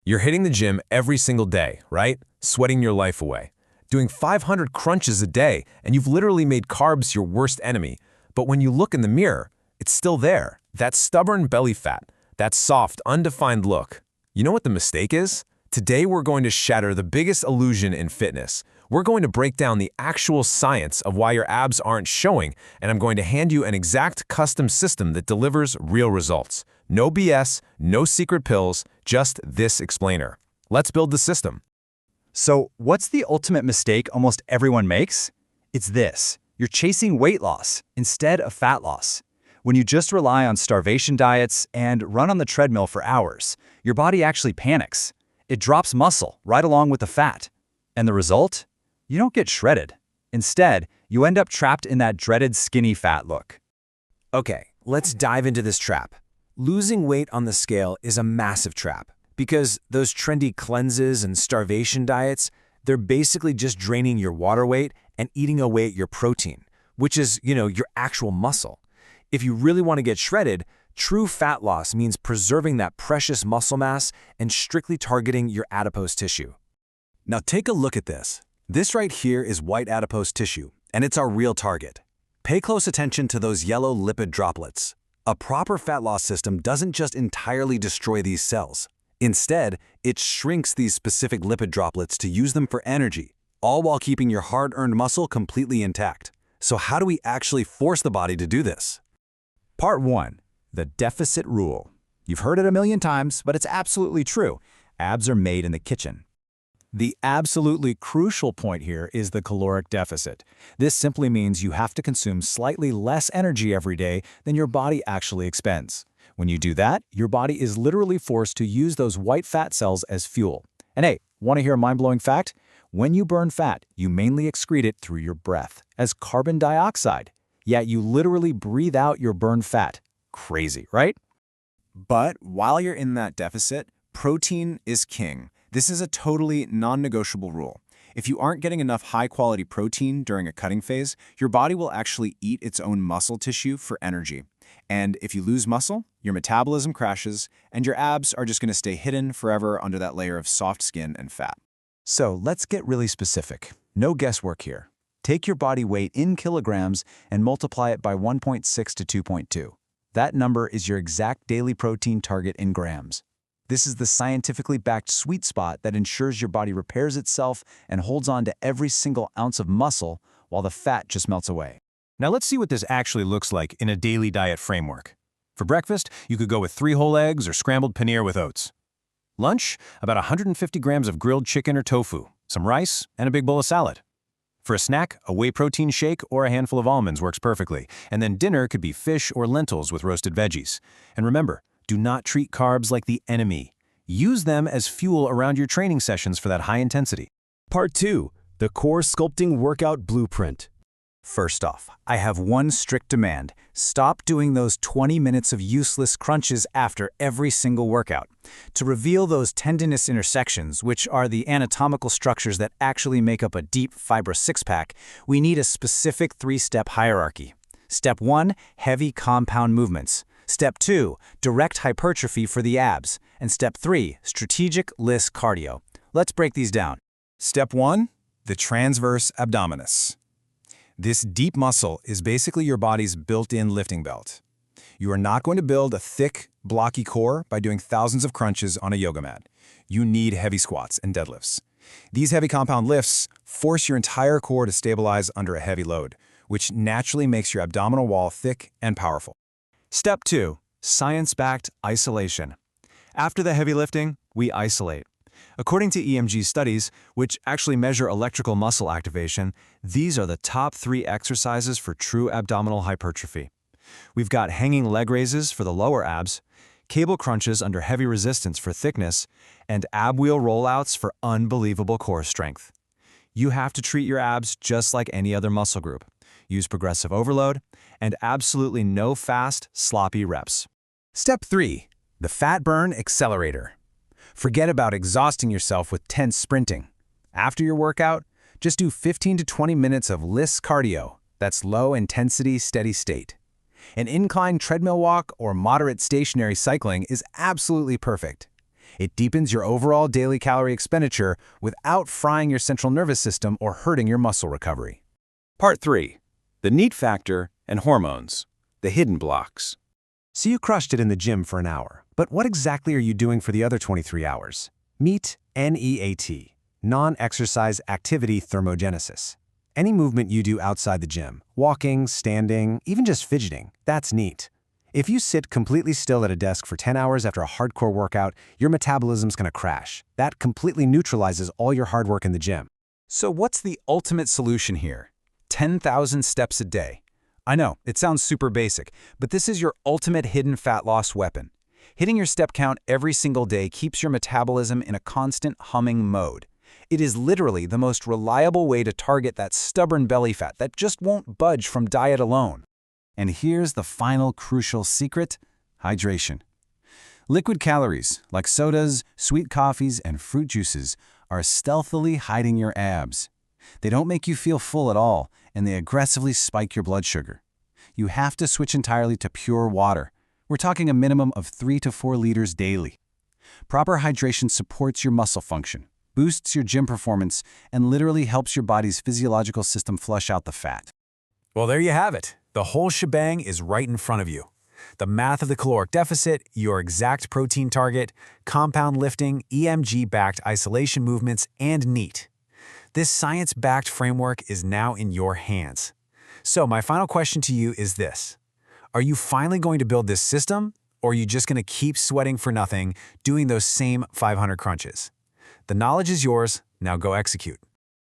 You're hitting the gym every single day, right? Sweating your life away. Doing 500 crunches a day, and you've literally made carbs your worst enemy. But when you look in the mirror, it's still there. That stubborn belly fat, that soft, undefined look. You know what the mistake is? Today we're going to shatter the biggest illusion in fitness. We're going to break down the actual science of why your abs aren't showing, and I'm going to hand you an exact custom system that delivers real results. No BS, no secret pills, just this explainer. Let's build the system. So, what's the ultimate mistake almost everyone makes? It's this. You're chasing weight loss instead of fat loss. When you just rely on starvation diets and run on the treadmill for hours, your body actually panics. It drops muscle right along with the fat. And the result? You don't get shredded. Instead, you end up trapped in that dreaded skinny fat look. Okay, let's dive into this trap. Losing weight on the scale is a massive trap because those trendy cleanses and starvation diets, they're basically just draining your water weight and eating away at your protein, which is, your actual muscle. If you really want to get shredded, true fat loss means preserving that precious muscle mass and strictly targeting your adipose tissue. Now take a look at this. This right here is white adipose tissue, and it's our real target. Pay close attention to those yellow lipid droplets. A proper fat loss system doesn't just entirely destroy these cells. Instead, it shrinks these specific lipid droplets to use them for energy, all while keeping your hard-earned muscle completely intact. So how do we actually force the body to do this? Part 1. The deficit rule. You've heard it a million times, but it's absolutely true. Abs are made in the kitchen. The absolutely crucial point here is the caloric deficit. This simply means you have to consume slightly less energy every day than your body actually expends. When you do that, your body is literally forced to use those white fat cells as fuel. And hey, want to hear a mind-blowing fact? When you burn fat, you mainly excrete it through your breath as carbon dioxide. Yet you literally breathe out your burned fat. Crazy, right? But while you're in that deficit, protein is king. This is a totally non-negotiable rule. If you aren't getting enough high-quality protein during a cutting phase, your body will actually eat its own muscle tissue for energy. And if you lose muscle, your metabolism crashes, and your abs are just going to stay hidden forever under that layer of soft skin and fat. So let's get really specific. No guesswork here. Take your body weight in kilograms and multiply it by 1.6 to 2.2. That number is your exact daily protein target in grams. This is the scientifically backed sweet spot that ensures your body repairs itself and holds on to every single ounce of muscle while the fat just melts away. Now let's see what this actually looks like in a daily diet framework. For breakfast, you could go with 3 whole eggs or scrambled paneer with oats. Lunch, about 150 grams of grilled chicken or tofu, some rice, and a big bowl of salad. For a snack, a whey protein shake or a handful of almonds works perfectly. And then dinner could be fish or lentils with roasted veggies. And remember, do not treat carbs like the enemy. Use them as fuel around your training sessions for that high intensity. Part 2. The core sculpting workout blueprint. First off, I have one strict demand. Stop doing those 20 minutes of useless crunches after every single workout. To reveal those tendinous intersections, which are the anatomical structures that actually make up a deep, fibrous six-pack, we need a specific 3-step hierarchy. Step 1, heavy compound movements. Step 2, direct hypertrophy for the abs. And Step 3, strategic list cardio. Let's break these down. Step 1, the transverse abdominis. This deep muscle is basically your body's built-in lifting belt. You are not going to build a thick, blocky core by doing thousands of crunches on a yoga mat. You need heavy squats and deadlifts. These heavy compound lifts force your entire core to stabilize under a heavy load, which naturally makes your abdominal wall thick and powerful. Step 2, science-backed isolation. After the heavy lifting, we isolate. According to EMG studies, which actually measure electrical muscle activation, these are the top 3 exercises for true abdominal hypertrophy. We've got hanging leg raises for the lower abs, cable crunches under heavy resistance for thickness, and ab wheel rollouts for unbelievable core strength. You have to treat your abs just like any other muscle group. Use progressive overload, and absolutely no fast, sloppy reps. Step 3, the fat burn accelerator. Forget about exhausting yourself with tense sprinting. After your workout, just do 15 to 20 minutes of list cardio. That's low intensity, steady state. An incline treadmill walk or moderate stationary cycling is absolutely perfect. It deepens your overall daily calorie expenditure without frying your central nervous system or hurting your muscle recovery. Part 3. The NEAT factor and hormones. The hidden blocks. So you crushed it in the gym for an hour, but what exactly are you doing for the other 23 hours? Meet NEAT, non-exercise activity thermogenesis. Any movement you do outside the gym, walking, standing, even just fidgeting, that's NEAT. If you sit completely still at a desk for 10 hours after a hardcore workout, your metabolism's gonna crash. That completely neutralizes all your hard work in the gym. So what's the ultimate solution here? 10,000 steps a day. I know, it sounds super basic, but this is your ultimate hidden fat loss weapon. Hitting your step count every single day keeps your metabolism in a constant humming mode. It is literally the most reliable way to target that stubborn belly fat that just won't budge from diet alone. And here's the final crucial secret: hydration. Liquid calories, like sodas, sweet coffees, and fruit juices, are stealthily hiding your abs. They don't make you feel full at all, and they aggressively spike your blood sugar. You have to switch entirely to pure water. We're talking a minimum of 3 to 4 liters daily. Proper hydration supports your muscle function, boosts your gym performance, and literally helps your body's physiological system flush out the fat. Well, there you have it. The whole shebang is right in front of you. The math of the caloric deficit, your exact protein target, compound lifting, EMG-backed isolation movements, and NEAT. This science-backed framework is now in your hands. So my final question to you is this: are you finally going to build this system, or are you just going to keep sweating for nothing, doing those same 500 crunches? The knowledge is yours, now go execute.